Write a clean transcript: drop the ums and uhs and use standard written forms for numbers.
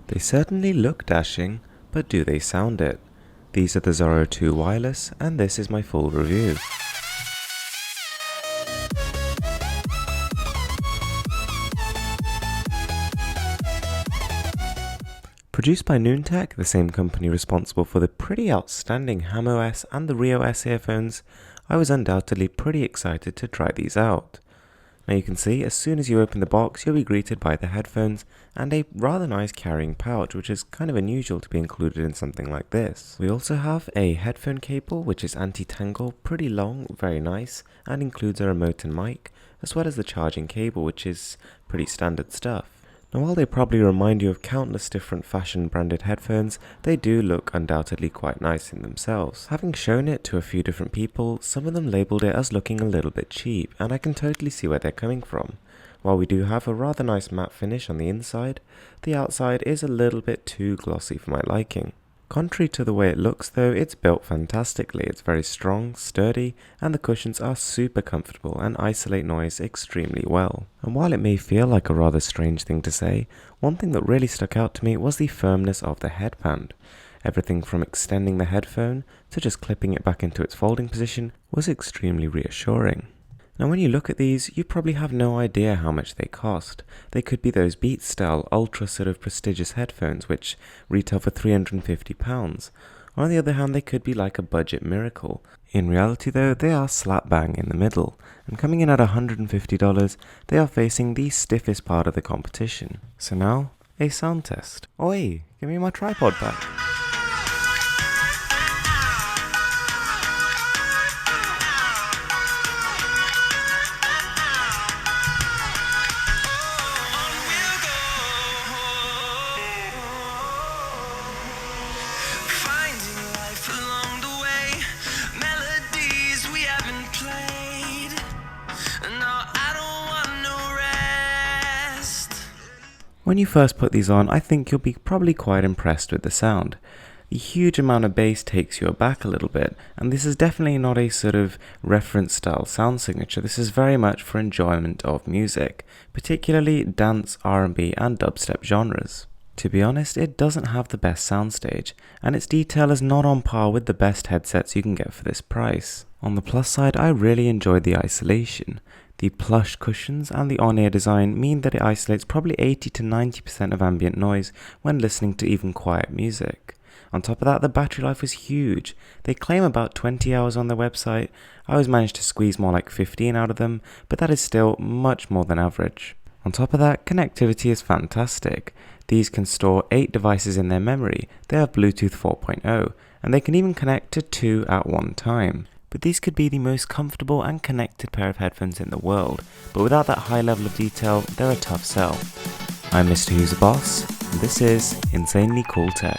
They certainly look dashing, but do they sound it? These are the Zoro 2 wireless, and this is my full review. Produced by Noontech, the same company responsible for the pretty outstanding HamOS and the ReOS earphones, I was undoubtedly pretty excited to try these out. Now you can see, as soon as you open the box, you'll be greeted by the headphones and a rather nice carrying pouch, which is kind of unusual to be included in something like this. We also have a headphone cable, which is anti-tangle, pretty long, very nice, and includes a remote and mic, as well as the charging cable, which is pretty standard stuff. Now while they probably remind you of countless different fashion branded headphones, they do look undoubtedly quite nice in themselves. Having shown it to a few different people, some of them labelled it as looking a little bit cheap, and I can totally see where they're coming from. While we do have a rather nice matte finish on the inside, the outside is a little bit too glossy for my liking. Contrary to the way it looks though, it's built fantastically. It's very strong, sturdy, and the cushions are super comfortable and isolate noise extremely well. And while it may feel like a rather strange thing to say, one thing that really stuck out to me was the firmness of the headband. Everything from extending the headphone to just clipping it back into its folding position was extremely reassuring. Now when you look at these, you probably have no idea how much they cost. They could be those Beats style ultra sort of prestigious headphones which retail for £350. Or on the other hand, they could be like a budget miracle. In reality though, they are slap bang in the middle, and coming in at $150, they are facing the stiffest part of the competition. So now, a sound test. Oi, give me my tripod back. When you first put these on, I think you'll be probably quite impressed with the sound. The huge amount of bass takes you aback a little bit, and this is definitely not a sort of reference style sound signature. This is very much for enjoyment of music, particularly dance, R&B and dubstep genres. To be honest, it doesn't have the best soundstage, and its detail is not on par with the best headsets you can get for this price. On the plus side, I really enjoyed the isolation. The plush cushions and the on-ear design mean that it isolates probably 80 to 90% of ambient noise when listening to even quiet music. On top of that, the battery life was huge. They claim about 20 hours on their website. I always managed to squeeze more like 15 out of them, but that is still much more than average. On top of that, connectivity is fantastic. These can store 8 devices in their memory. They have Bluetooth 4.0, and they can even connect to 2 at one time. But these could be the most comfortable and connected pair of headphones in the world, but without that high level of detail, they're a tough sell. I'm Mrwhosetheboss, and this is Insanely Cool Tech.